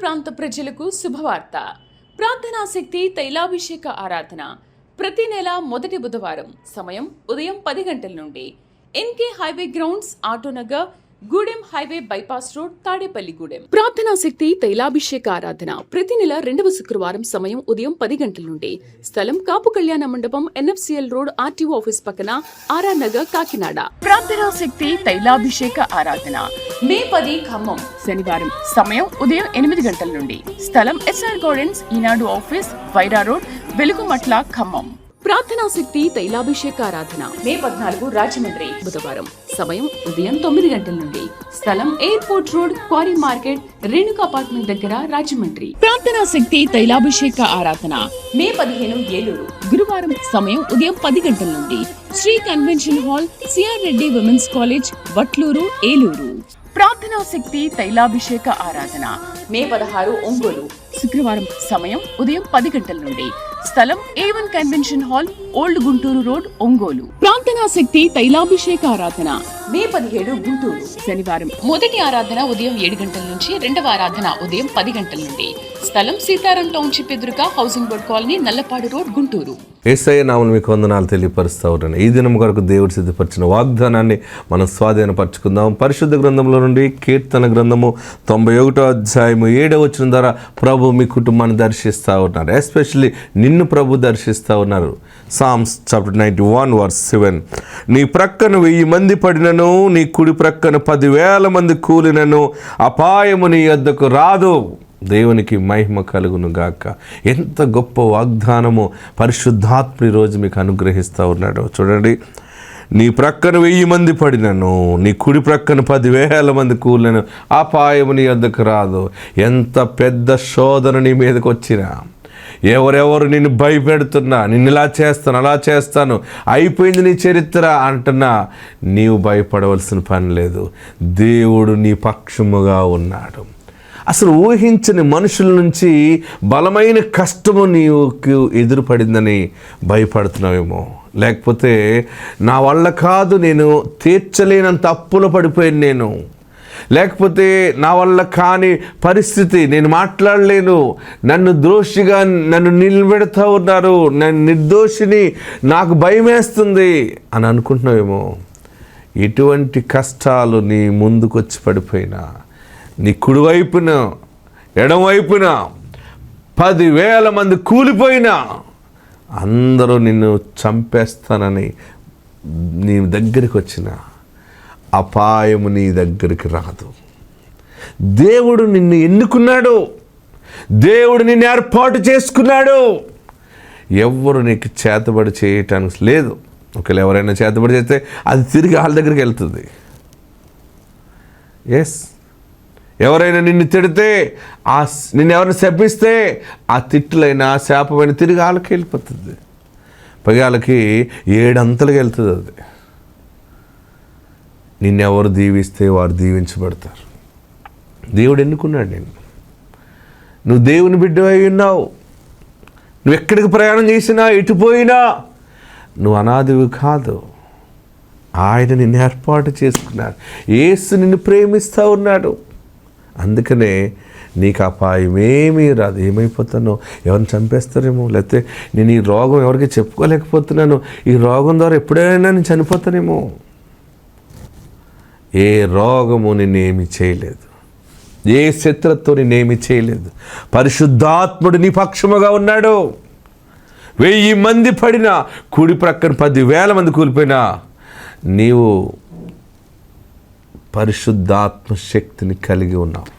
ప్రాంత ప్రజలకు శుభవార్త. ప్రార్థనా శక్తి తైలాభిషేక ఆరాధన ప్రతి నెల మొదటి బుధవారం. సమయం ఉదయం 10 గంటల నుండి. NK highway grounds, Autonagar, Gudem highway bypass road, Tadepalligudem. ప్రార్థనా శక్తి తైలాభిషేక ఆరాధన ప్రతి నెల 2వ శుక్రవారం. సమయం ఉదయం 10 గంటల నుండి. స్థలం కాపు కళ్యాణ మండపం, NFCL రోడ్, RTO ఆఫీస్ పక్కన, RR నగర్, కాకినాడ. ప్రార్థనా శక్తి తైలాభిషేక ఆరాధన మే 10 ఖమ్మం శనివారం. సమయం ఉదయం 8 గంటల నుండి. స్థలం SR గార్డెన్స్, ఈనాడు ఆఫీస్, వైరా రోడ్, వెలుగుమట్ల, ఖమ్మం. ప్రార్థనా శక్తి తైలాభిషేక ఆరాధన మే 14 రాజమండ్రి బుధవారం. సమయం ఉదయం 9 గంటల నుండి. స్థలం airport road, quarry market, Renuka apartment దగ్గర, రాజమండ్రి. ప్రార్థనా శక్తి తైలాభిషేక ఆరాధన మే 15 ఏలూరు గురువారం. సమయం ఉదయం 10 గంటల నుండి. Sri convention hall, CR Reddy women's college, Vatluru, Eluru. ప్రార్థనా శక్తి తైలాభిషేక ఆరాధన మే 16 ఒంగోలు శుక్రవారం. సమయం ఉదయం 10 గంటల నుండి. స్థలం A1 convention hall, old Guntur road, Ongole. ప్రార్థనా శక్తి తైలాభిషేక ఆరాధన మే 17 గుంటూరు శనివారం. మొదటి ఆరాధన ఉదయం 7 గంటల నుంచి, రెండవ ఆరాధన ఉదయం 10 గంటల నుండి. స్థలం సీతారాం టౌన్షిప్ ఎదురుగా, housing board colony, Nallapadu road, Guntur. Yesayya నామమున మీకు వందనాలు తెలియపరుస్తా ఉన్నాను. ఈ దినం కొరకు దేవుడు సిద్ధపరిచిన వాగ్దానాన్ని మనం స్వాధీనపరచుకుందాం. పరిశుద్ధ గ్రంథంలో నుండి కీర్తన గ్రంథము 91వ అధ్యాయము 7వ వచనం ద్వారా ప్రభు మీ కుటుంబాన్ని దర్శిస్తూ ఉన్నారు. ఎస్పెషల్లీ నిన్ను ప్రభు దర్శిస్తూ ఉన్నారు. Psalms chapter 91 verse 7. నీ ప్రక్కన 1000 మంది పడినను, నీ కుడి ప్రక్కన 10,000 మంది కూలినను, అపాయము నీ యొద్దకు రాదు. దేవునికి మహిమ కలుగును గాక. ఎంత గొప్ప వాగ్దానము పరిశుద్ధాత్మ రోజు మీకు అనుగ్రహిస్తూ ఉన్నాడు. చూడండి, నీ ప్రక్కన 1000 మంది పడినను, నీ కుడి ప్రక్కన 10,000 మంది కూలినను, అపాయము నీ యొద్దకు రాదు. ఎంత పెద్ద శోధన నీ మీదకి వచ్చినా, ఎవరెవరు నిన్ను భయపెడుతున్నా, నిన్ను ఇలా చేస్తాను, అలా చేస్తాను, అయిపోయింది నీ చరిత్ర అంటున్నా, నీవు భయపడవలసిన పని లేదు. దేవుడు నీ పక్షముగా ఉన్నాడు. అసలు ఊహించని మనుషుల నుంచి బలమైన కష్టము నీకు ఎదురుపడిందని భయపడుతున్నావేమో, లేకపోతే నా వల్ల కాదు, నేను తీర్చలేనంత అప్పులు పడిపోయాను నేను, లేకపోతే నా వల్ల కాని పరిస్థితి, నేను మాట్లాడలేను, నన్ను దోషిగా నన్ను నిలబెడతా ఉన్నారు, నేను నిర్దోషిని, నాకు భయమేస్తుంది అని అనుకుంటున్నావేమో. ఎటువంటి కష్టాలు నీ ముందుకొచ్చి పడిపోయినా, నీ కుడివైపున ఎడమవైపున 10,000 మంది కూలిపోయినా, అందరూ నిన్ను చంపేస్తానని నీ దగ్గరికి వచ్చిన అపాయము నీ దగ్గరికి రాదు. దేవుడు నిన్ను ఎన్నుకున్నాడు, దేవుడు నిన్ను ఏర్పాటు చేసుకున్నాడు. ఎవరు నీకు చేతబడి చేయటానికి లేదు. ఒకవేళ ఎవరైనా చేతబడి చేస్తే అది తిరిగి వాళ్ళ దగ్గరికి వెళ్తుంది. ఎస్, ఎవరైనా నిన్ను తిడితే, నిన్ను ఎవరైనా శపిస్తే, ఆ తిట్టులైనా శాపమైన తిరిగి వాళ్ళకి వెళ్ళిపోతుంది. పైగా వాళ్ళకి 7 అంతలుగా వెళ్తుంది అది. నిన్నెవరు దీవిస్తే వారు దీవించబడతారు. దేవుడు ఎన్నుకున్నాడు నిన్ను. నువ్వు దేవుని బిడ్డవై ఉన్నావు. నువ్వు ఎక్కడికి ప్రయాణం చేసినా, ఎటుపోయినా నువ్వు అనాదివి కాదు. ఆయన నిన్ను ఏర్పాటు చేసుకున్నాడు. యేసు నిన్ను ప్రేమిస్తూ ఉన్నాడు. అందుకనే నీకు అపాయం ఏమీ రాదు. ఏమైపోతానో, ఎవరిని చంపేస్తారేమో, లేకపోతే నేను ఈ రోగం ఎవరికి చెప్పుకోలేకపోతున్నాను, ఈ రోగం ద్వారా ఎప్పుడైనా నేను చనిపోతానేమో. ఏ రోగము నిన్నేమి చేయలేదు, ఏ శత్రుత్వం నిన్నేమి చేయలేదు. పరిశుద్ధాత్ముడు నీ పక్షముగా ఉన్నాడు. 1000 మంది పడినా, కుడి ప్రక్కన 10,000 మంది కూలిపోయినా, నీవు పరిశుద్ధాత్మ శక్తిని కలిగి ఉన్నావు.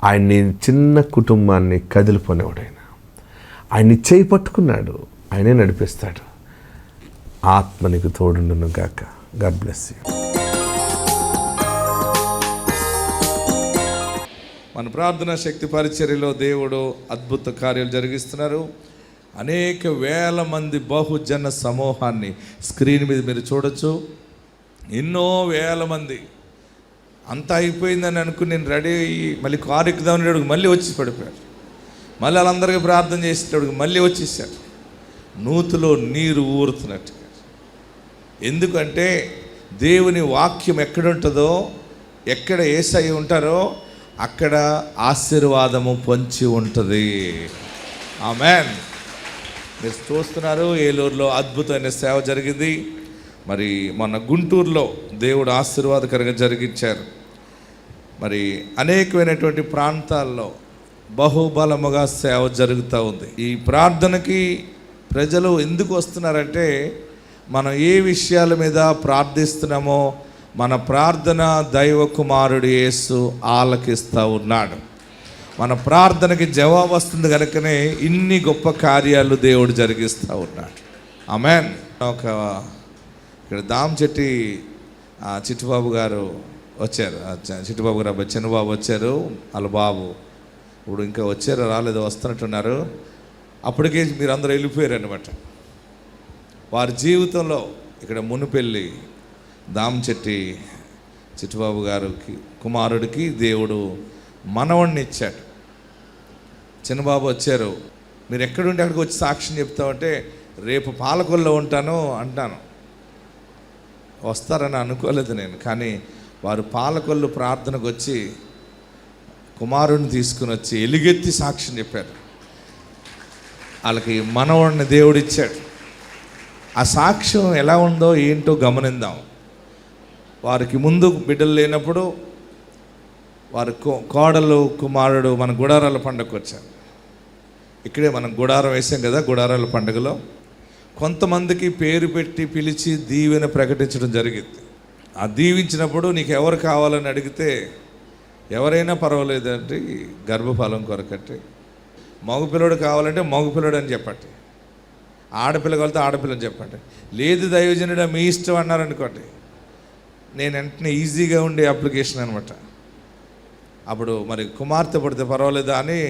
ఆయన్ని చిన్న కుటుంబాన్ని కదిలిపోనేవాడైనా, ఆయన్ని చేయి పట్టుకున్నాడు, ఆయనే నడిపిస్తాడు. ఆత్మ నీకు తోడుండును గాక. God bless you. మన ప్రార్థనా శక్తి పరిచర్యలో దేవుడు అద్భుత కార్యాలు జరిగిస్తున్నారు. అనేక వేల మంది బహుజన సమూహాన్ని స్క్రీన్ మీద మీరు చూడొచ్చు. ఎన్నో వేల మంది. అంతా అయిపోయిందని అనుకుని నేను రెడీ అయ్యి మళ్ళీ కారు ఎక్కుదామనేటప్పుడు మళ్ళీ వచ్చి పడిపోయారు. మళ్ళీ వాళ్ళందరికీ ప్రార్థన చేసేటప్పుడు మళ్ళీ వచ్చేసారు. నూతులో నీరు ఊరుతున్నట్టుగా. ఎందుకంటే దేవుని వాక్యం ఎక్కడుంటుందో, ఎక్కడ యేసయ్య ఉంటారో అక్కడ ఆశీర్వాదము పొంచి ఉంటుంది. ఆమేన్. మీరు చూస్తున్నారు, ఏలూరులో అద్భుతమైన సేవ జరిగింది. మరి మన గుంటూరులో దేవుడు ఆశీర్వాదకరంగా జరిగించారు. మరి అనేకమైనటువంటి ప్రాంతాల్లో బహుబలముగా సేవ జరుగుతూ ఉంది. ఈ ప్రార్థనకి ప్రజలు ఎందుకు వస్తున్నారంటే, మనం ఏ విషయాల మీద ప్రార్థిస్తున్నామో మన ప్రార్థన దైవ కుమారుడు యేసు ఆలకిస్తూ ఉన్నాడు. మన ప్రార్థనకి జవాబు వస్తుంది కనుకనే ఇన్ని గొప్ప కార్యాలు దేవుడు జరిగిస్తూ ఉన్నాడు. ఆమేన్. ఇక్కడ దామచెట్టి చిట్టుబాబు గారు వచ్చారు. చిట్టుబాబు గారు అబ్బాయి చిన్నబాబు వచ్చారు. వాళ్ళ బాబు ఇప్పుడు ఇంకా వచ్చారు, రాలేదు, వస్తున్నట్టున్నారు. అప్పటికే మీరు అందరూ వెళ్ళిపోయారు అనమాట. వారి జీవితంలో ఇక్కడ మునుపెళ్ళి దామచెట్టి చిట్టుబాబు గారికి కుమారుడికి దేవుడు మనవణ్ణి ఇచ్చాడు. చిన్నబాబు వచ్చారు. మీరు ఎక్కడుంటే అక్కడికి వచ్చి సాక్ష్యం చెప్తామంటే, రేపు పాలకొల్లో ఉంటాను అంటాను. వస్తారని అనుకోలేదు నేను, కానీ వారు పాలకొల్లు ప్రార్థనకు వచ్చి కుమారుడిని తీసుకుని వచ్చి ఎలుగెత్తి సాక్ష్యం చెప్పారు. వాళ్ళకి మనవడిని దేవుడు ఇచ్చాడు. ఆ సాక్ష్యం ఎలా ఉందో ఏంటో గమనిద్దాం. వారికి ముందు బిడ్డలు లేనప్పుడు వారి కోడలు కుమారుడు మన గుడారాల పండుగకు వచ్చారు. ఇక్కడే మనం గుడారం వేసాం కదా, గుడారాల పండుగలో కొంతమందికి పేరు పెట్టి పిలిచి దీవెన ప్రకటించడం జరిగింది. ఆ దీవించినప్పుడు నీకు ఎవరు కావాలని అడిగితే ఎవరైనా పర్వాలేదంటే గర్భఫలం కొరకంటే, మగపిల్లడు కావాలంటే మగపిల్లడు అని చెప్పండి, ఆడపిల్ల కావాలంటే ఆడపిల్లని చెప్పండి, లేదు దైవజనుడా మీ ఇష్టం అన్నారనుకోండి, నేను వెంటనే ఈజీగా ఉండే అప్లికేషన్ అనమాట. అప్పుడు మరి కుమార్తె పడితే పర్వాలేదా అని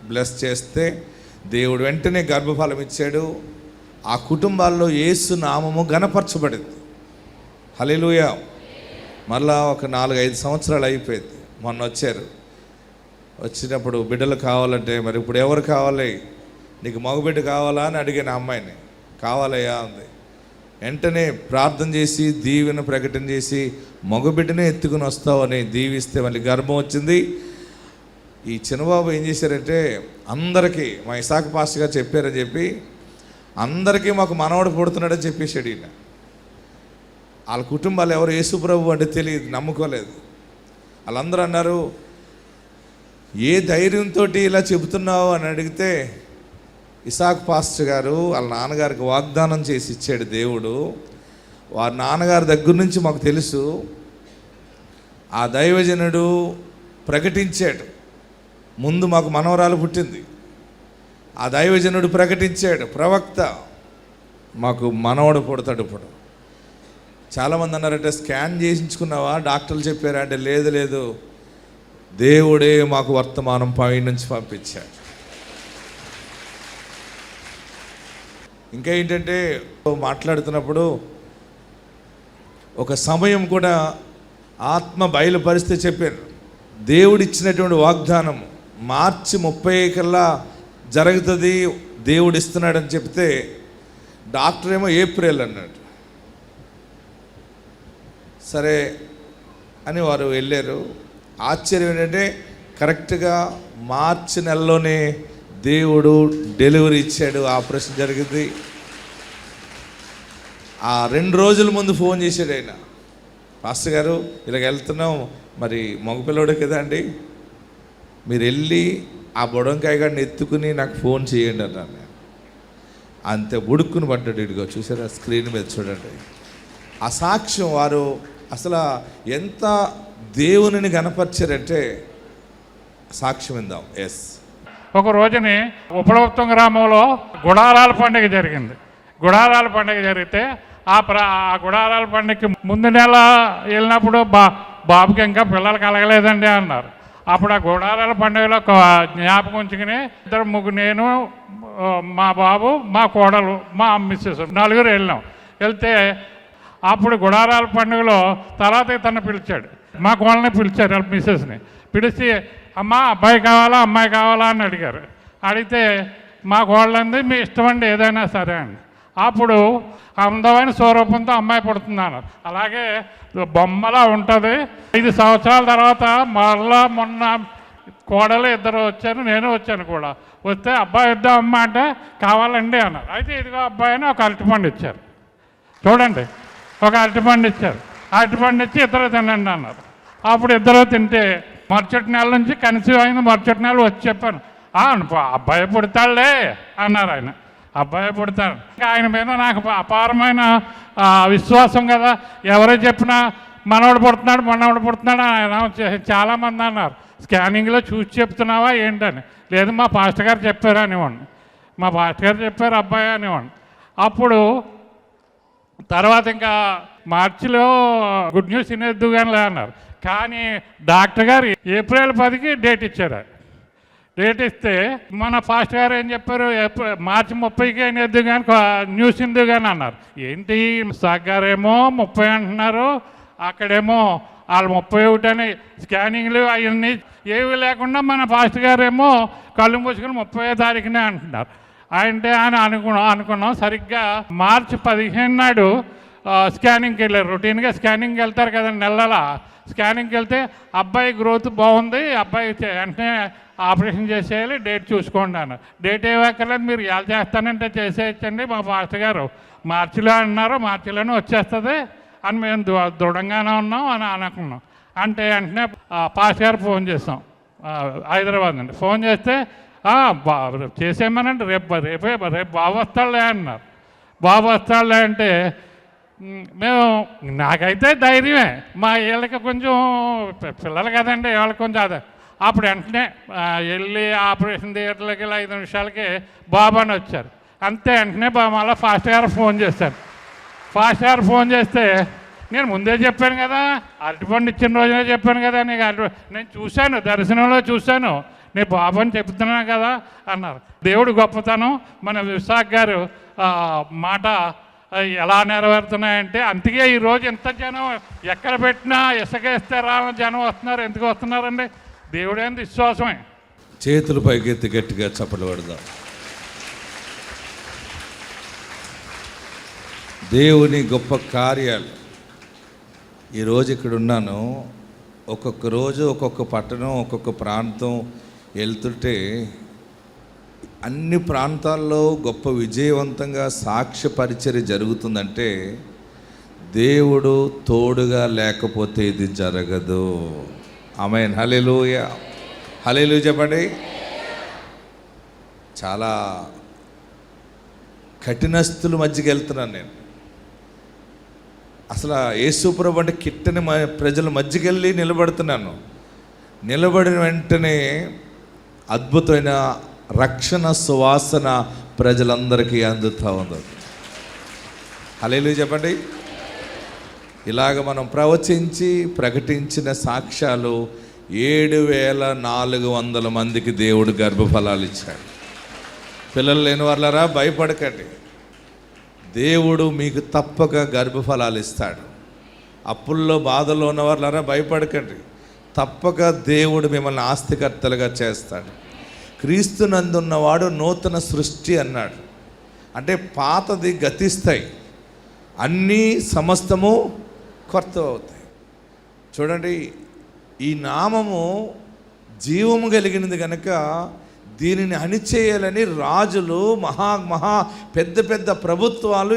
బ్లెస్ చేస్తే దేవుడు వెంటనే గర్భఫలం ఇచ్చాడు. ఆ కుటుంబాల్లో యేసు నామము ఘనపరచబడింది. హల్లెలూయా. మళ్ళా ఒక 4-5 సంవత్సరాలు అయిపోయింది. మొన్న వచ్చారు. వచ్చినప్పుడు బిడ్డలు కావాలంటే, మరి ఇప్పుడు ఎవరు కావాలి, నీకు మగబిడ్డ కావాలా అని అడిగాను అమ్మాయిని. కావాలయ్యా అంది. వెంటనే ప్రార్థన చేసి దీవెన ప్రకటన చేసి మగబిడ్డనే ఎత్తుకుని వస్తావని దీవిస్తే మళ్ళీ గర్భం వచ్చింది. ఈ చిన్నబాబు ఏం చేశారంటే, అందరికీ మా ఇసాక్ పాస్టర్ గారు చెప్పారని చెప్పి అందరికీ మాకు మనవడు పుడుతున్నాడని చెప్పేసాడు ఈయన. వాళ్ళ కుటుంబాలు ఎవరు యేసు ప్రభు అంటే తెలియదు, నమ్ముకోలేదు. వాళ్ళందరూ అన్నారు, ఏ ధైర్యంతో ఇలా చెబుతున్నావు అని అడిగితే, ఇసాక్ పాస్టర్ గారు వాళ్ళ నాన్నగారికి వాగ్దానం చేసి ఇచ్చాడు దేవుడు. వారి నాన్నగారి దగ్గర నుంచి మాకు తెలుసు. ఆ దైవజనుడు ప్రకటించాడు, ముందు మాకు మనవరాలు పుట్టింది. ఆ దైవజనుడు ప్రకటించాడు, ప్రవక్త, మాకు మనవడు పుడతాడు. ఇప్పుడు చాలామంది అన్నారంటే, స్కాన్ చేయించుకున్నావా, డాక్టర్లు చెప్పారా అంటే, లేదు లేదు, దేవుడే మాకు వర్తమానం పై నుంచి పంపించాడు. ఇంకా ఏంటంటే, మాట్లాడుతున్నప్పుడు ఒక సమయం కూడా ఆత్మ బయలుపరిస్తే చెప్పారు, దేవుడిచ్చినటువంటి వాగ్దానం మార్చి 30 కల్లా జరుగుతుంది, దేవుడు ఇస్తున్నాడని చెప్తే డాక్టర్ ఏమో ఏప్రిల్ అన్నాడు. సరే అని వారు వెళ్ళారు. ఆశ్చర్యం ఏంటంటే, కరెక్ట్గా మార్చి నెలలోనే దేవుడు డెలివరీ ఇచ్చాడు, ఆపరేషన్ జరిగింది. ఆ 2 రోజుల ముందు ఫోన్ చేశాడు ఆయన, పాస్టర్ గారు ఇలాగ వెళ్తున్నాం, మరి మగపిల్లడే కదా అండి, మీరు వెళ్ళి ఆ బొడంకాయ గారిని ఎత్తుకుని నాకు ఫోన్ చేయండి అన్నాను. అంతే బుడుక్కుని పడ్డాడు. ఇదిగో చూసారా స్క్రీన్ మీద చూడండి. ఆ సాక్ష్యం వారు అసలు ఎంత దేవునిని గణపరిచారంటే సాక్ష్యం ఇందాం. ఎస్, ఒక రోజుని ఉపలవత్తం గ్రామంలో గుడారాల పండుగ జరిగింది. గుడారాల పండుగ జరిగితే ఆ గుడారాల పండుగకి ముందు నెల వెళ్ళినప్పుడు బాబుకి ఇంకా పిల్లలు కలగలేదండి అన్నారు. అప్పుడు ఆ గుడారాల పండుగలో జ్ఞాపకం ఉంచుకుని 2-3 నేను, మా బాబు, మా కోడలు, మా మిస్సెస్ 4 వెళ్ళాం. వెళ్తే అప్పుడు గుడారాల పండుగలో తర్వాత తను పిలిచాడు, మా కోడల్ని పిలిచారు, వాళ్ళ మిస్సెస్ని పిలిచి, అమ్మ అబ్బాయి కావాలా అమ్మాయి కావాలా అని అడిగారు. అడిగితే మా కోడలంది మీ ఇష్టం అండి ఏదైనా సరే అండి. అప్పుడు అందమైన స్వరూపంతో అమ్మాయి పుడుతుంది అన్నారు. అలాగే బొమ్మలా ఉంటుంది. 5 సంవత్సరాల తర్వాత మళ్ళా మొన్న కోడలు ఇద్దరు వచ్చారు, నేను వచ్చాను కూడా. వస్తే అబ్బాయి ఇద్దాం అమ్మ అంటే కావాలండి అన్నారు. అయితే ఇదిగో అబ్బాయి అని ఒక అరటిపండు ఇచ్చారు. చూడండి, ఒక అరటిపండు ఇచ్చారు. అరటిపండు ఇచ్చి ఇద్దరు తినండి అన్నారు. అప్పుడు ఇద్దరు తింటే మరుసటి నెల నుంచి కన్సీవ్ అయింది. మరుసటి నెల వచ్చి చెప్పాను, అబ్బాయి పుడతాడులే అన్నారు ఆయన. అబ్బాయి పుడతాడు. ఇంకా ఆయన మీద నాకు అపారమైన విశ్వాసం కదా. ఎవరో చెప్పినా మనవడు పుడుతున్నాడు ఆయన చాలామంది అన్నారు. స్కానింగ్లో చూసి చెప్తున్నావా ఏంటని. లేదు, మా పాస్టర్ గారు చెప్పారు అనేవాడిని. మా పాస్టర్ గారు చెప్పారు అబ్బాయి అనేవాడిని. అప్పుడు తర్వాత ఇంకా మార్చిలో గుడ్ న్యూస్ వినేద్దు కానీ అన్నారు. కానీ డాక్టర్ గారు ఏప్రిల్ 10కి డేట్ ఇచ్చారు. డేట్ ఇస్తే మన పాస్టర్ గారు ఏం చెప్పారు, మార్చి 30కి వినేద్దు కానీ న్యూస్ ఇందు కానీ అన్నారు. ఏంటి సాగ్ గారేమో 30 అంటున్నారు, అక్కడేమో వాళ్ళు 31 అని స్కానింగ్లు అవన్నీ ఏవి లేకుండా మన పాస్టర్ గారేమో కళ్ళు మూసుకుని 30వ తారీఖునే అంటున్నారు. అంటే అని అనుకున్నాం. సరిగ్గా మార్చి 15 నాడు స్కానింగ్కి వెళ్ళారు. రొటీన్గా స్కానింగ్కి వెళ్తారు కదండి, నెలలా స్కానింగ్కి వెళ్తే అబ్బాయి గ్రోత్ బాగుంది, అబ్బాయి వెంటనే ఆపరేషన్ చేసేయాలి, డేట్ చూసుకోండి అన్నారు. డేట్ ఏవక్కర్లేదు, మీరు ఎలా చేస్తానంటే చేసేయచ్చండి, మా పాస్టర్ గారు మార్చిలో అన్నారు, మార్చిలోనే వచ్చేస్తుంది అని మేము దృఢంగానే ఉన్నాం అని అనుకున్నాం. అంటే వెంటనే పాస్టర్ గారు ఫోన్ చేస్తాం, హైదరాబాద్ నుండి ఫోన్ చేస్తే చేసేయమనండి, రేపు బాబు వస్తాడులే అన్నారు. బాబు వస్తాడులే అంటే మేము నాకైతే ధైర్యమే, మా వీళ్ళకి కొంచెం పిల్లలు కదండి, వాళ్ళకి కొంచెం అదే. అప్పుడు వెంటనే వెళ్ళి ఆపరేషన్ థియేటర్లోకి వెళ్ళి 5 నిమిషాలకి బాబు అని వచ్చారు. అంతే, వెంటనే మళ్ళీ ఫాస్ట్ గారు ఫోన్ చేశారు. ఫాస్ట్ గారు ఫోన్ చేస్తే నేను ముందే చెప్పాను కదా, అరటిపండు ఇచ్చిన రోజునే చెప్పాను కదా, నేను చూశాను, దర్శనంలో చూశాను, నేను బాబు అని చెప్తున్నాను కదా అన్నారు. దేవుడు గొప్పతనం, మన విశాఖ గారు మాట ఎలా నెరవేరుతున్నాయంటే, అందుకే ఈరోజు ఎంత జనం ఎక్కడ పెట్టినా ఇసుకేస్తే రాని జనం వస్తున్నారు. ఎందుకు వస్తున్నారండి? దేవుడేంది విశ్వాసమే. చేతులు పైకెత్తి గట్టిగా చప్పట్లు పడదాం. దేవుని గొప్ప కార్యాలు. ఈరోజు ఇక్కడ ఉన్నాను, ఒక్కొక్క రోజు ఒక్కొక్క పట్టణం ఒక్కొక్క ప్రాంతం వెళ్తుంటే అన్ని ప్రాంతాల్లో గొప్ప విజయవంతంగా సాక్ష్య పరిచర్య జరుగుతుందంటే దేవుడు తోడుగా లేకపోతే ఇది జరగదు. ఆమేన్. హల్లెలూయా, హల్లెలూయా చెప్పండి. చాలా కఠినస్తుల మధ్యకి వెళ్తున్నాను నేను. అసలు యేసుప్రభు అంటే కిట్టని ప్రజల మధ్యకి వెళ్ళి నిలబడుతున్నాను. నిలబడిన వెంటనే అద్భుతమైన రక్షణ సువాసన ప్రజలందరికీ అందుతూ ఉంది. హల్లెలూయా చెప్పండి. ఇలాగ మనం ప్రవచించి ప్రకటించిన సాక్ష్యాలు 7,400 మందికి దేవుడు గర్భఫలాలు ఇచ్చాడు. పిల్లలు లేని వాళ్ళరా భయపడకండి, దేవుడు మీకు తప్పక గర్భఫలాలు ఇస్తాడు. అప్పుల్లో బాధలో ఉన్న వాళ్ళరా భయపడకండి, తప్పక దేవుడు మిమ్మల్ని ఆస్తికర్తలుగా చేస్తాడు. క్రీస్తునందున్నవాడు నూతన సృష్టి అన్నాడు. అంటే పాతది గతిస్తాయి, అన్నీ సమస్తము కొత్త అవుతాయి. చూడండి, ఈ నామము జీవము కలిగినది కనుక దీనిని అణిచేయాలని రాజులు మహా పెద్ద పెద్ద ప్రభుత్వాలు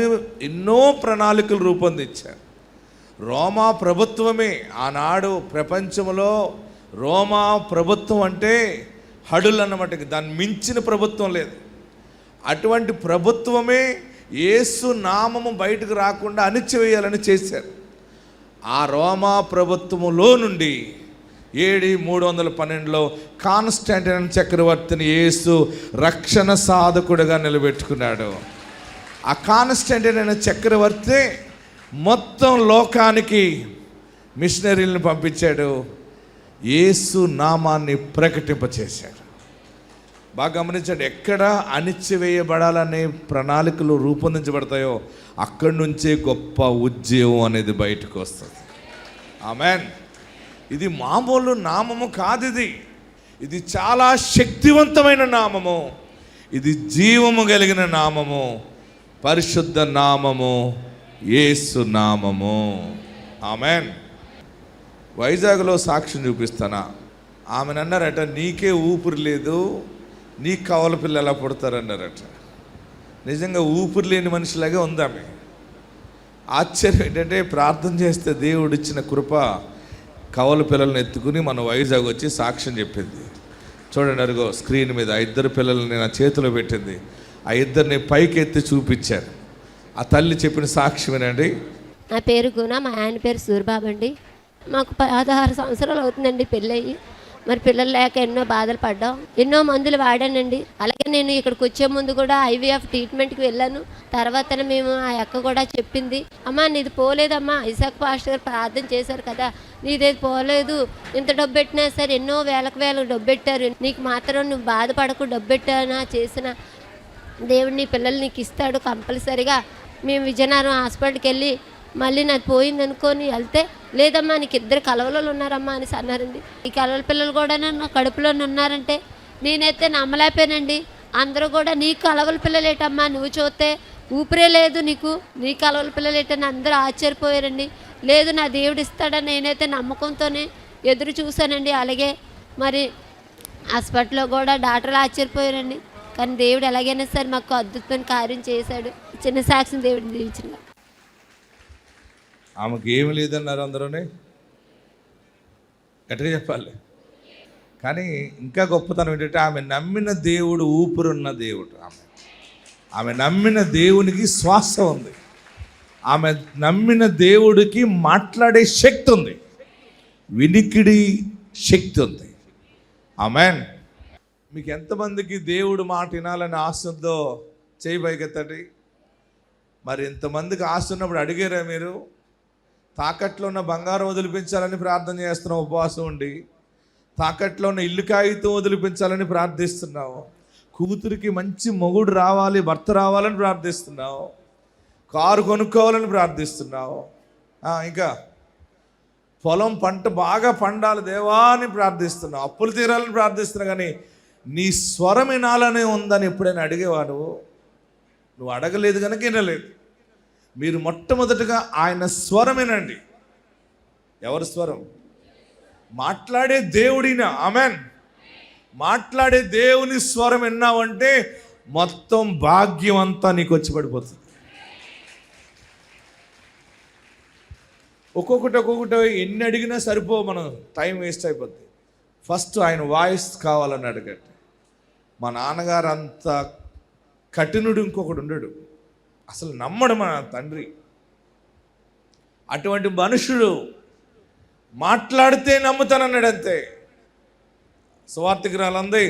ఎన్నో ప్రణాళికలు రూపొందించారు. రోమా ప్రభుత్వమే ఆనాడు ప్రపంచంలో, రోమా ప్రభుత్వం అంటే హడులు అన్నమాట, దాన్ని మించిన ప్రభుత్వం లేదు. అటువంటి ప్రభుత్వమే యేసు నామము బయటకు రాకుండా అణిచివేయాలని చేశారు. ఆ రోమా ప్రభుత్వములో నుండి AD 312లో కాన్స్టాంటిన్ చక్రవర్తిని యేసు రక్షణ సాధకుడిగా నిలబెట్టుకున్నాడు. ఆ కాన్స్టాంటిన్ అనే చక్రవర్తి మొత్తం లోకానికి మిషనరీలను పంపించాడు, యేసు నామాన్ని ప్రకటింపచేశాడు. బాగా గమనించండి, ఎక్కడ అణిచివేయబడాలనే ప్రణాళికలు రూపొందించబడతాయో అక్కడి నుంచే గొప్ప ఉద్యమం అనేది బయటకు వస్తుంది. ఆమేన్. ఇది మామూలు నామము కాదు, ఇది చాలా శక్తివంతమైన నామము, ఇది జీవము కలిగిన నామము, పరిశుద్ధ నామము, యేసు నామము. ఆమేన్. వైజాగ్లో సాక్ష్యం చూపిస్తానా, ఆమెను అన్నారట, నీకే ఊపిరి లేదు, నీ కవల పిల్లలు ఎలా పుడతారన్నారట. నిజంగా ఊపిరి లేని మనిషిలాగే ఉంది ఆమె. ఆశ్చర్యం ఏంటంటే ప్రార్థన చేస్తే దేవుడు ఇచ్చిన కృప కవల పిల్లల్ని ఎత్తుకుని మన వైజాగ్ వచ్చి సాక్ష్యం చెప్పింది. చూడండి, అరుగో స్క్రీన్ మీద ఆ ఇద్దరు పిల్లల్ని నా చేతిలో పెట్టింది. ఆ ఇద్దరిని పైకి ఎత్తి చూపించాను. ఆ తల్లి చెప్పిన సాక్ష్యం వినండి. నా పేరు గుణ, మా ఆయన పేరు సూర్బాబు అండి. మాకు 16 సంవత్సరాలు అవుతుందండి పెళ్ళయ్యి. మరి పిల్లలు లేక ఎన్నో బాధలు పడ్డాం, ఎన్నో మందులు వాడానండి. అలాగే నేను ఇక్కడికి వచ్చే ముందు కూడా IVF ట్రీట్మెంట్కి వెళ్ళాను. తర్వాత మేము ఆ అక్క కూడా చెప్పింది, అమ్మా నీది పోలేదమ్మా, ఇసాక్ పాస్టర్ గారు ప్రార్థన చేశారు కదా, నీదేది పోలేదు, ఇంత డబ్బు పెట్టినా సరే ఎన్నో వేలకు డబ్బు పెట్టారు, నీకు మాత్రం నువ్వు బాధపడకు, డబ్బు పెట్టానా చేసిన దేవుడు నీ పిల్లలు నీకు ఇస్తాడు కంపల్సరిగా. మేము విజయనగరం హాస్పిటల్కి వెళ్ళి మళ్ళీ నాకు పోయింది అనుకొని వెళ్తే, లేదమ్మా నీకు 2 కలవలు ఉన్నారమ్మా అని అన్నారండి. ఈ కలవల పిల్లలు కూడా నా కడుపులో ఉన్నారంటే నేనైతే నమ్మలేకపోయానండి. అందరూ కూడా నీ కలవల పిల్లలేటమ్మా, నువ్వు చూస్తే ఊపిరే లేదు నీకు, నీ కలవల పిల్లలేటని అందరూ ఆశ్చర్యపోయారండి. లేదు నా దేవుడు ఇస్తాడని నేనైతే నమ్మకంతోనే ఎదురు చూశానండి. అలాగే మరి హాస్పిటల్లో కూడా డాక్టర్లు ఆశ్చర్యపోయారండి. కానీ దేవుడు ఎలాగైనా సరే మాకు అద్భుతమైన కార్యం చేశాడు. చిన్న సాక్ష్యం దేవుడిని దీవించిన. ఆమెకి ఏమి లేదన్నారు అందరూనే, గట్టిగా చెప్పాలి. కానీ ఇంకా గొప్పతనం ఏంటంటే ఆమె నమ్మిన దేవుడు ఊపిరున్న దేవుడు. ఆమె నమ్మిన దేవునికి శ్వాస ఉంది. ఆమె నమ్మిన దేవుడికి మాట్లాడే శక్తి ఉంది, వినికిడి శక్తి ఉంది. ఆమెన్. మీకు ఎంతమందికి దేవుడు మాట వినాలని ఆశ ఉందో చేయి పైకెత్తండి. మరి ఇంతమందికి ఆశ ఉన్నప్పుడు అడిగారా మీరు? తాకట్లో ఉన్న బంగారం వదిలిపించాలని ప్రార్థన చేస్తున్నావు, ఉపవాసం ఉండి. తాకట్లో ఉన్న ఇల్లు కాగితం వదిలిపించాలని ప్రార్థిస్తున్నావు. కూతురికి మంచి మొగుడు రావాలి, భర్త రావాలని ప్రార్థిస్తున్నావు. కారు కొనుక్కోవాలని ప్రార్థిస్తున్నావు. ఇంకా పొలం పంట బాగా పండాలి దేవా అని ప్రార్థిస్తున్నావు. అప్పులు తీరాలని ప్రార్థిస్తున్నావు. కానీ నీ స్వరం వినాలనే ఉందని ఎప్పుడైనా అడిగేవాడు? నువ్వు అడగలేదు కనుక వినలేదు. మీరు మొట్టమొదటిగా ఆయన స్వరం వినండి. ఎవరి స్వరం? మాట్లాడే దేవుడిన. ఆమెన్. మాట్లాడే దేవుని స్వరం విన్నావంటే మొత్తం భాగ్యం అంతా నీకు వచ్చి పడిపోతుంది. ఒక్కొక్కటి ఎన్ని అడిగినా సరిపో, మనం టైం వేస్ట్ అయిపోద్ది. ఫస్ట్ ఆయన వాయిస్ కావాలని అడగండి. మా నాన్నగారు అంత కఠినుడు ఇంకొకడు ఉండడు, అసలు నమ్మడు మన తండ్రి. అటువంటి మనుషుడు మాట్లాడితే నమ్ముతానన్నాడు అంతే. సువార్తికురాలంది,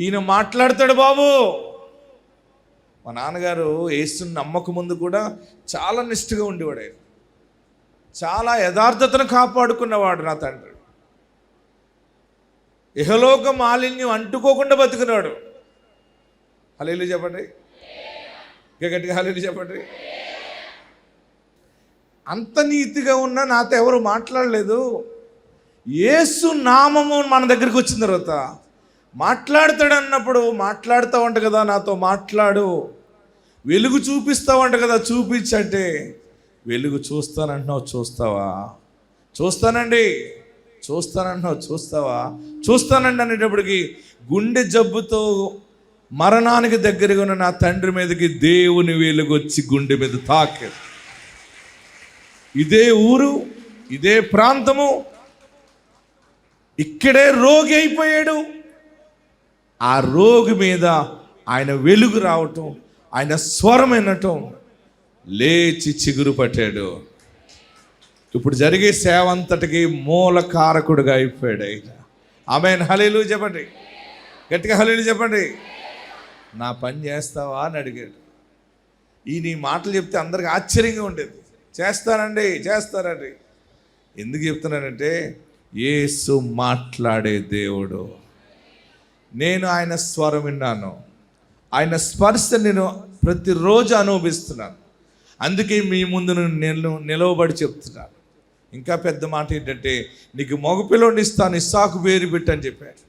ఈయన మాట్లాడతాడు బాబు. మా నాన్నగారు యేసుని నమ్మక ముందు కూడా చాలా నిష్ఠగా ఉండేవాడు, చాలా యథార్థతను కాపాడుకున్నవాడు నా తండ్రి. ఇహలోక మాలిన్యం అంటుకోకుండా బతుకున్నాడు. హల్లెలూయా చెప్పండి, గట్టిగా హల్లెలూయా చెప్పండి. అంత నీతిగా ఉన్నా నాతో ఎవరు మాట్లాడలేదు. యేసు నామము మన దగ్గరికి వచ్చిన తర్వాత మాట్లాడతాడు అన్నప్పుడు, మాట్లాడుతావంట కదా నాతో మాట్లాడు, వెలుగు చూపిస్తావంట కదా చూపించంటే, వెలుగు చూస్తానంటున్నావు చూస్తావా? చూస్తానండి. చూస్తానంటున్నావు చూస్తావా? చూస్తానండి అనేటప్పటికి గుండె జబ్బుతో మరణానికి దగ్గరగా ఉన్న నా తండ్రి మీదకి దేవుని వెలుగు వచ్చి గుండె మీద తాకాడు. ఇదే ఊరు, ఇదే ప్రాంతము, ఇక్కడే రోగి అయిపోయాడు. ఆ రోగి మీద ఆయన వెలుగు రావటం, ఆయన స్వరం వినటం, లేచి చిగురు పట్టాడు. ఇప్పుడు జరిగే సేవ అంతటికి మూల కారకుడుగా అయిపోయాడు ఆయన. ఆమేన్. హల్లెలూయా చెప్పండి, గట్టిగా హల్లెలూయా చెప్పండి. నా పని చేస్తావా అని అడిగాడు. ఈ మాటలు చెప్తే అందరికి ఆశ్చర్యంగా ఉండేది. చేస్తానండి, చేస్తానండి. ఎందుకు చెప్తున్నానంటే యేసు మాట్లాడే దేవుడు. నేను ఆయన స్వరం విన్నాను, ఆయన స్పర్శ నేను ప్రతిరోజు అనుభవిస్తున్నాను. అందుకే మీ ముందు నేను నిలవబడి చెప్తున్నాను. ఇంకా పెద్ద మాట ఏంటంటే, నీకు మగపిల్లోని ఇస్తాను, ఇస్సాకు పేరు పెట్టని చెప్పాడు.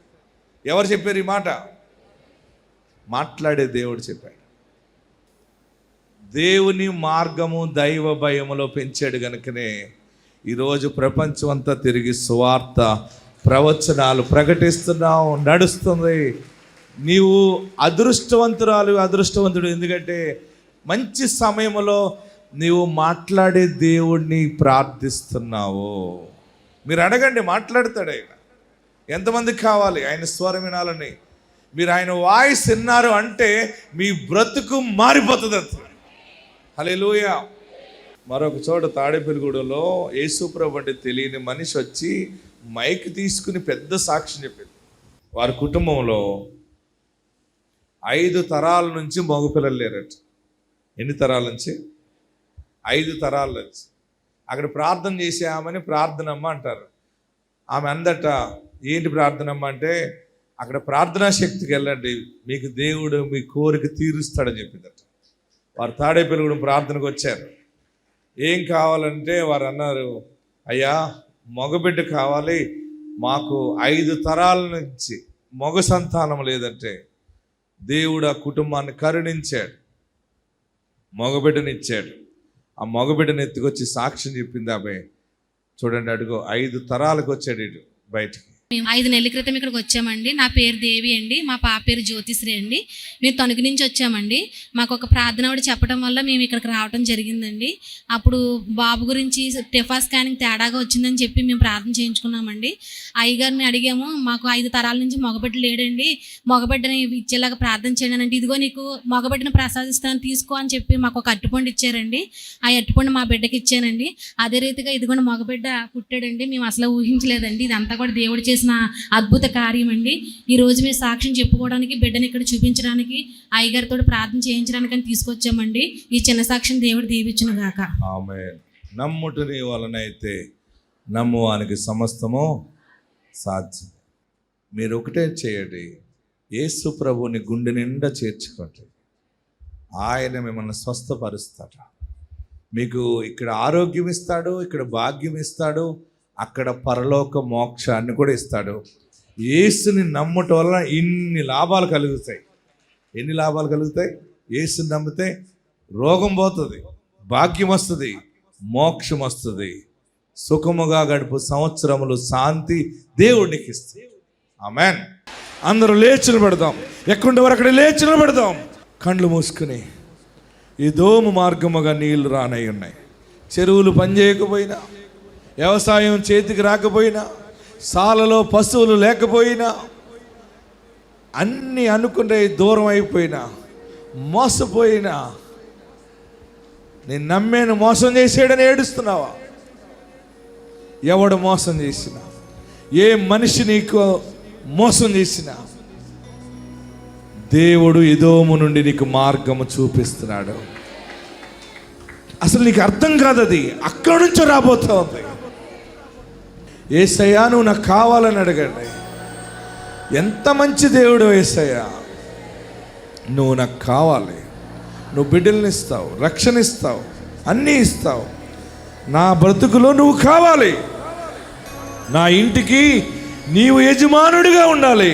ఎవరు చెప్పారు ఈ మాట? మాట్లాడే దేవుడు చెప్పాడు. దేవుని మార్గము దైవ భయములో పెంచాడు కనుకనే ఈరోజు ప్రపంచం అంతా తిరిగి సువార్త ప్రవచనాలు ప్రకటిస్తున్నావు, నడుస్తుంది. నీవు అదృష్టవంతుడు. ఎందుకంటే మంచి సమయంలో నీవు మాట్లాడే దేవుణ్ణి ప్రార్థిస్తున్నావు. మీరు అడగండి, మాట్లాడతాడు ఆయన. ఎంతమందికి కావాలి ఆయన స్వరం వినాలని? మీరు ఆయన వాయిస్ విన్నారు అంటే మీ బ్రతుకు మారిపోతుంది అంత. హల్లెలూయా. మరొక చోట తాడేపల్లిగూడలో యేసుప్రభు అంటే తెలియని మనిషి వచ్చి మైక్ తీసుకుని పెద్ద సాక్ష్యం చెప్పింది. వారి కుటుంబంలో 5 తరాల నుంచి మగపిల్లలు లేరట. ఎన్ని తరాల నుంచి? 5 తరాల నుంచి. అక్కడ ప్రార్థన చేసే ఆమెని ప్రార్థనమ్మ అంటారు. ఆమె అందట, ఏంటి ప్రార్థనమ్మ అంటే, అక్కడ ప్రార్థనా శక్తికి వెళ్ళండి, మీకు దేవుడు మీ కోరిక తీరుస్తాడని చెప్పిందట. వారు తాడేపల్లిగూడెం ప్రార్థనకు వచ్చారు. ఏం కావాలంటే వారు అన్నారు, అయ్యా మగబిడ్డ కావాలి, మాకు 5 తరాల నుంచి మగ సంతానం లేదంటే దేవుడు ఆ కుటుంబాన్ని కరుణించాడు, మగబిడ్డనిచ్చాడు. ఆ మగబిడ్డని ఎత్తుకొచ్చి సాక్ష్యం చెప్పింది ఆమె. చూడండి, అడుగు 5 తరాలకు వచ్చాడు ఇటు బయటికి. మేము 5 నెలల క్రితం ఇక్కడికి వచ్చామండి. నా పేరు దేవి అండి, మా పాప పేరు జ్యోతిశ్రీ అండి. మేము తణుకు నుంచి వచ్చామండి. మాకు ఒక ప్రార్థన ఆవిడ చెప్పడం వల్ల మేము ఇక్కడికి రావడం జరిగిందండి. అప్పుడు బాబు గురించి టెఫా స్కానింగ్ తేడాగా వచ్చిందని చెప్పి మేము ప్రార్థన చేయించుకున్నామండి. అయ్యగారిని అడిగాము, మాకు 5 తరాల నుంచి మగబిడ్డ లేడండి, మగబిడ్డని ఇచ్చేలాగా ప్రార్థన చేయండి అంటే, ఇదిగో నీకు మగబిడ్డను ప్రసాదిస్తాను తీసుకో అని చెప్పి మాకు ఒక అరటిపండు ఇచ్చారండి. ఆ అరటిపండు మా బిడ్డకి ఇచ్చానండి. అదే రీతిగా ఇదిగోండి మగబిడ్డ పుట్టాడండి. మేము అసలు ఊహించలేదండి. ఇదంతా కూడా దేవుడు చేసిన అద్భుత కార్యం అండి. ఈ రోజు మేము సాక్ష్యం చెప్పుకోవడానికి, బిడ్డని ఇక్కడ చూపించడానికి, అయ్యగారితో ప్రార్థన చేయించడానికి అని తీసుకొచ్చామండి. ఈ చిన్న సాక్ష్యం దేవుడు దీవించును గాక. ఆమేన్. నమ్ముటని వలనైతే నమ్మువానికి సమస్తము సాధ్యం. మీరు ఒకటే చేయండి, యేసు ప్రభుని గుండె నిండా చేర్చుకోండి. ఆయన మిమ్మల్ని స్వస్థపరుస్తాడు. మీకు ఇక్కడ ఆరోగ్యం ఇస్తాడు, ఇక్కడ భాగ్యం ఇస్తాడు, అక్కడ పరలోక మోక్షాన్ని కూడా ఇస్తాడు. యేసుని నమ్మటం వల్ల ఇన్ని లాభాలు కలుగుతాయి. ఎన్ని లాభాలు కలుగుతాయి? యేసుని నమ్మితే రోగం పోతుంది, భాగ్యం వస్తుంది, మోక్షం వస్తుంది, సుఖముగా గడుపు సంవత్సరములు శాంతి దేవుడికి ఇస్తుంది. ఆమేన్. అందరూ లేచి నిలబడదాం. ఎక్కడుండే వారు అక్కడ లేచి నిలబడదాం. కండ్లు మూసుకుని, ఈ దోము మార్గముగా నీళ్లు రానై ఉన్నాయి. చెరువులు పనిచేయకపోయినా, వ్యవసాయం చేతికి రాకపోయినా, సాలలో పశువులు లేకపోయినా, అన్నీ అనుకునే దూరం అయిపోయినా, మోసపోయినా, నేను నమ్మేను మోసం చేసాడని ఏడుస్తున్నావా? ఎవడు మోసం చేసినా, ఏ మనిషి నీకు మోసం చేసినా, దేవుడు ఎదోము నుండి నీకు మార్గము చూపిస్తున్నాడు. అసలు నీకు అర్థం కాదు, అది అక్కడి నుంచో రాబోతా ఉంది. యేసయ్యా నువ్వు నాకు కావాలని అడగండి. ఎంత మంచి దేవుడు యేసయ్యా, నువ్వు నాకు కావాలి, నువ్వు బిడ్డల్ని ఇస్తావు, రక్షణ ఇస్తావు, అన్నీ ఇస్తావు. నా బ్రతుకులో నువ్వు కావాలి, నా ఇంటికి నీవు యజమానుడిగా ఉండాలి.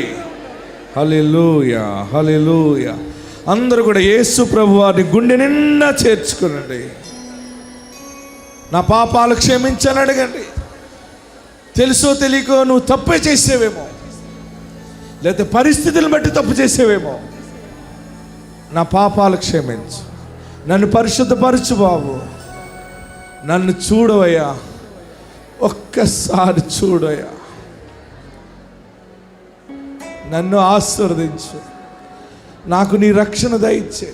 హల్లెలూయా, హల్లెలూయా. అందరూ కూడా యేసు ప్రభువారిని గుండె నిండా చేర్చుకునండి. నా పాపాలు క్షమించని అడగండి. తెలుసో తెలియకో నువ్వు తప్పే చేసేవేమో, లేకపోతే పరిస్థితులను బట్టి తప్పు చేసేవేమో. నా పాపాలు క్షమించు, నన్ను పరిశుద్ధపరచు బాబు, నన్ను చూడవయ్యా, ఒక్కసారి చూడయ్యా, నన్ను ఆశీర్వదించు, నాకు నీ రక్షణ దయచే,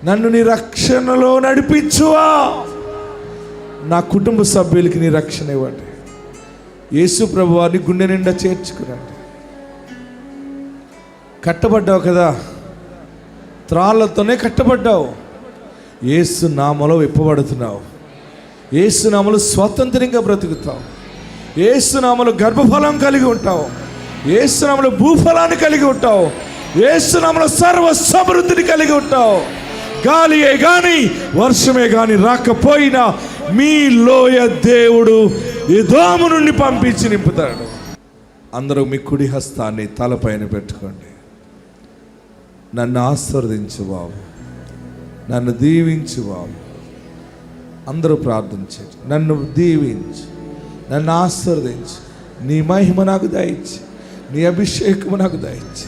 నన్ను నీ రక్షణలో నడిపించువా, నా కుటుంబ సభ్యులకి నీ రక్షణ ఇవ్వండి. యేసు ప్రభువారిని గుండె నిండా చేర్చుకురండి. కట్టబడ్డావు కదా, త్రాళ్ళతోనే కట్టబడ్డావు. యేసు నామములో విప్పబడుతున్నావు. యేసు నామములో స్వతంత్రంగా బ్రతుకుతావు. యేసు నామములో గర్భఫలం కలిగి ఉంటావు. యేసు నామములో భూఫలాన్ని కలిగి ఉంటావు. యేసు నామములో సర్వ సమృద్ధిని కలిగి ఉంటావు. గాలియే గాని వర్షమే గాని రాకపోయినా మీ లోయ దేవుడు ఎదోము నుండి పంపించి నింపుతాడు. అందరూ మీ కుడి హస్తాన్ని తలపైన పెట్టుకోండి. నన్ను ఆశీర్వదించు బాబు, నన్ను దీవించు బాబు. అందరూ ప్రార్థించండి. నన్ను దీవించు, నన్ను ఆశీర్వదించు, నీ మహిమ నాకు దయచి, నీ అభిషేకము నాకు దయచి.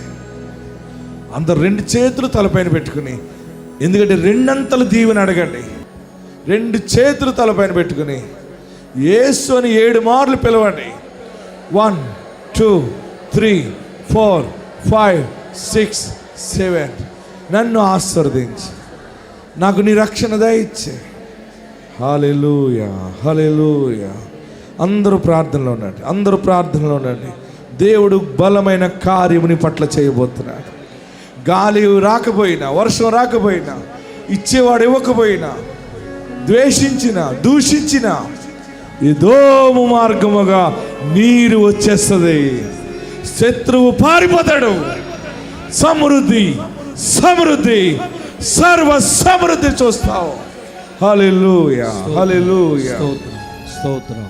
అందరు 2 చేతులు తలపైన పెట్టుకుని, ఎందుకంటే 2 అంతలు దీవెన అడగండి. 2 చేతులు తలపైన పెట్టుకుని యేసు అని 7 మార్లు పిలవండి. 1 2 3 4 5 6 7. నన్ను ఆశీర్వదించి నాకు నీ రక్షణ దయచే. హల్లెలూయా, హల్లెలూయా. అందరూ ప్రార్థనలో ఉండండి, అందరూ ప్రార్థనలో ఉండండి. దేవుడు బలమైన కార్యముని పట్ల చేయబోతున్నాడు. గాలి రాకపోయినా, వర్షం రాకపోయినా, ఇచ్చేవాడు ఇవ్వకపోయినా, ద్వేషించిన దూషించిన ఏదోము మార్గముగా నీరు వచ్చేస్తుంది. శత్రువు పారిపోతాడు. సమృద్ధి, సమృద్ధి, సర్వ సమృద్ధి చూస్తావు. హల్లెలూయా, హల్లెలూయా. స్తోత్రం.